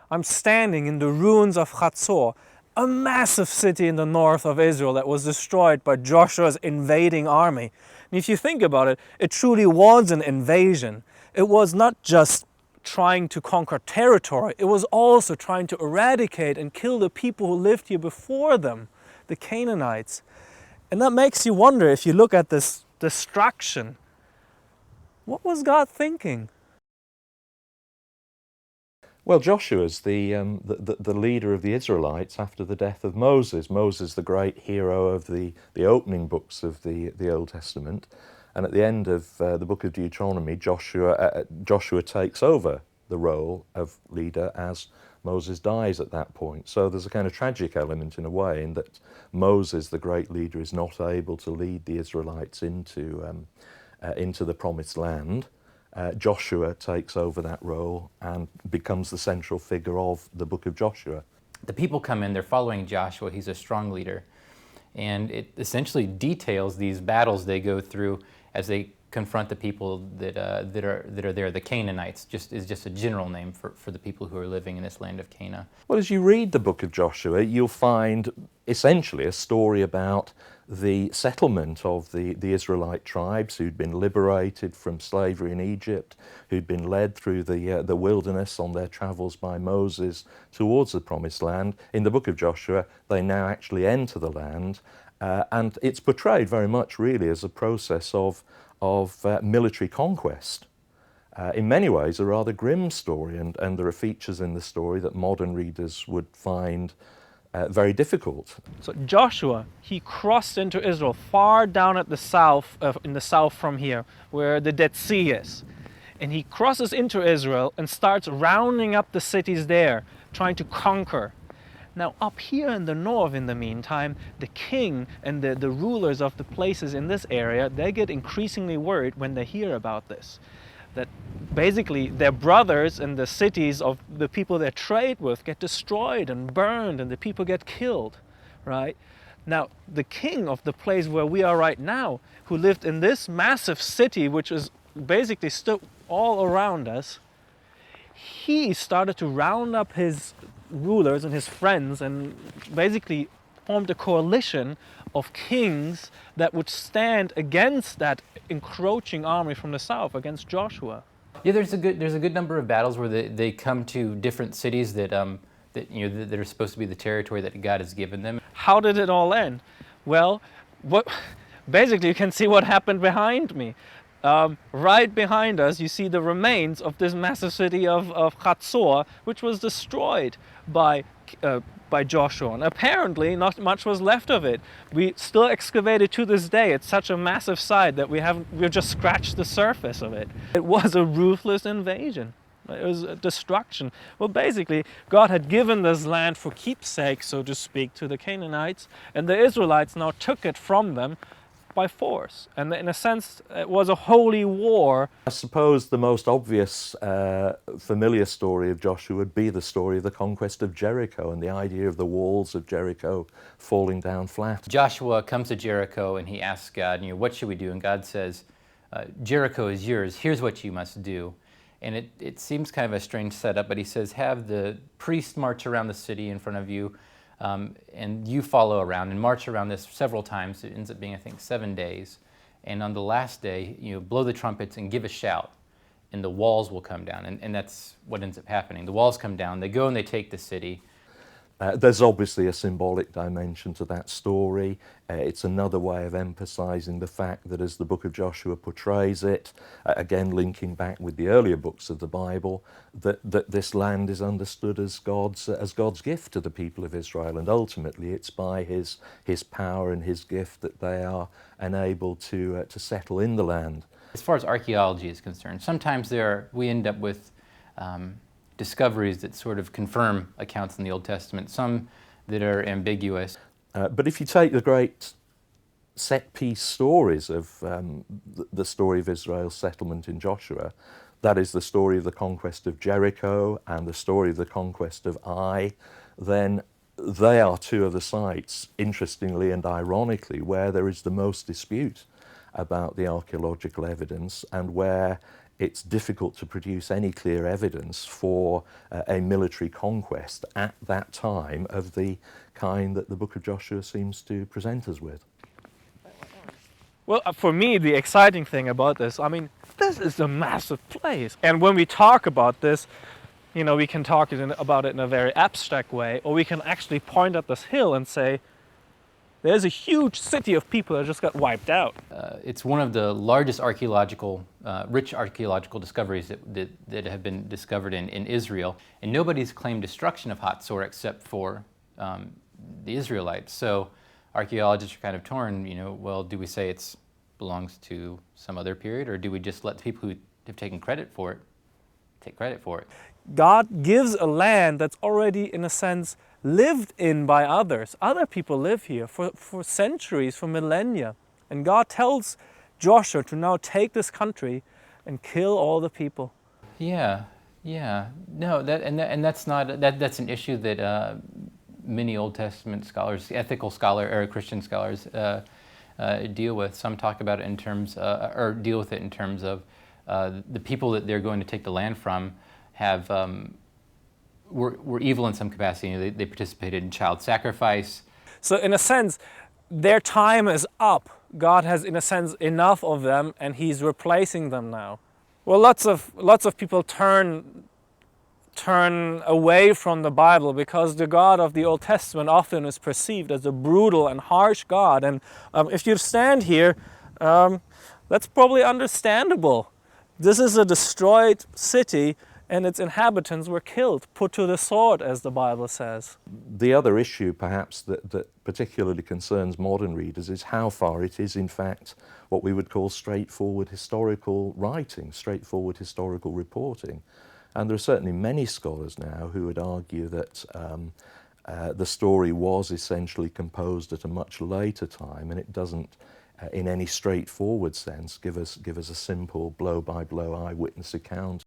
I'm standing in the ruins of Chatzor, a massive city in the north of Israel that was destroyed by Joshua's invading army. And if you think about it, it truly was an invasion. It was not just trying to conquer territory, it was also trying to eradicate and kill the people who lived here before them, the Canaanites. And that makes you wonder, if you look at this destruction, what was God thinking? Well, Joshua's the leader of the Israelites after the death of Moses. Moses, the great hero of the opening books of the Old Testament. And at the end of the book of Deuteronomy, Joshua takes over the role of leader as Moses dies at that point. So there's a kind of tragic element in a way in that Moses, the great leader, is not able to lead the Israelites into the promised land. Joshua takes over that role and becomes the central figure of the book of Joshua. The people come in, they're following Joshua, he's a strong leader, and it essentially details these battles they go through as they confront the people that are there. The Canaanites is just a general name for the people who are living in this land of Canaan. Well, as you read the book of Joshua, you'll find essentially a story about the settlement of the Israelite tribes who'd been liberated from slavery in Egypt, who'd been led through the wilderness on their travels by Moses towards the promised land. In the book of Joshua, they now actually enter the land, and it's portrayed very much really as a process of military conquest. In many ways a rather grim story, and there are features in the story that modern readers would find very difficult. So Joshua, he crossed into Israel far down at the south, in the south from here, where the Dead Sea is. And he crosses into Israel and starts rounding up the cities there, trying to conquer. Now up here in the north, in the meantime, the king and the rulers of the places in this area, they get increasingly worried when they hear about this. That basically their brothers and the cities of the people they trade with get destroyed and burned, and the people get killed, right? Now, the king of the place where we are right now, who lived in this massive city, which is basically still all around us, he started to round up his rulers and his friends and basically formed a coalition of kings that would stand against that encroaching army from the south, against Joshua. Yeah, there's a good number of battles where they come to different cities that are supposed to be the territory that God has given them. How did it all end? Well, basically you can see what happened behind me. Right behind us, you see the remains of this massive city of Chatzor, which was destroyed by Joshua. And apparently, not much was left of it. We still excavate it to this day. It's such a massive site that we've just scratched the surface of it. It was a ruthless invasion. It was a destruction. Well, basically, God had given this land for keepsake, so to speak, to the Canaanites, and the Israelites now took it from them by force. And in a sense, it was a holy war. I suppose the most obvious familiar story of Joshua would be the story of the conquest of Jericho and the idea of the walls of Jericho falling down flat. Joshua comes to Jericho and he asks God, what should we do? And God says, Jericho is yours, here's what you must do. And it seems kind of a strange setup, but he says, have the priest march around the city in front of you, and you follow around and march around this several times. It ends up being, I think, 7 days. And on the last day, blow the trumpets and give a shout, and the walls will come down. And that's what ends up happening. The walls come down, they go and they take the city. There's obviously a symbolic dimension to that story. It's another way of emphasizing the fact that as the book of Joshua portrays it, again linking back with the earlier books of the Bible, that this land is understood as God's gift to the people of Israel, and ultimately it's by his power and his gift that they are enabled to settle in the land. As far as archaeology is concerned, sometimes we end up with discoveries that sort of confirm accounts in the Old Testament, some that are ambiguous. But if you take the great set-piece stories of the story of Israel's settlement in Joshua, that is the story of the conquest of Jericho and the story of the conquest of Ai, then they are two of the sites, interestingly and ironically, where there is the most dispute about the archaeological evidence, and where it's difficult to produce any clear evidence for a military conquest at that time of the kind that the book of Joshua seems to present us with. Well, for me, the exciting thing about this, I mean, this is a massive place. And when we talk about this, you know, we can talk about it in a very abstract way, or we can actually point at this hill and say, there's a huge city of people that just got wiped out. It's one of the largest rich archaeological discoveries that have been discovered in Israel. And nobody's claimed destruction of Hatzor except for the Israelites. So archaeologists are kind of torn, you know, well, do we say it belongs to some other period, or do we just let the people who have taken credit for it take credit for it? God gives a land that's already, in a sense, lived in by others. Other people live here for centuries, for millennia. And God tells Joshua to now take this country and kill all the people. Yeah. No, that's not that's an issue that many Old Testament scholars, Christian scholars, deal with. Some talk about it in terms, or deal with it in terms of the people that they're going to take the land from were evil in some capacity. You know, they participated in child sacrifice. So in a sense, their time is up. God has, in a sense, enough of them, and He's replacing them now. Well, lots of people turn away from the Bible because the God of the Old Testament often is perceived as a brutal and harsh God. And if you stand here, that's probably understandable. This is a destroyed city, and its inhabitants were killed, put to the sword, as the Bible says. The other issue, perhaps, that particularly concerns modern readers is how far it is, in fact, what we would call straightforward historical writing, straightforward historical reporting. And there are certainly many scholars now who would argue that the story was essentially composed at a much later time, and it doesn't, in any straightforward sense, give us a simple blow-by-blow eyewitness account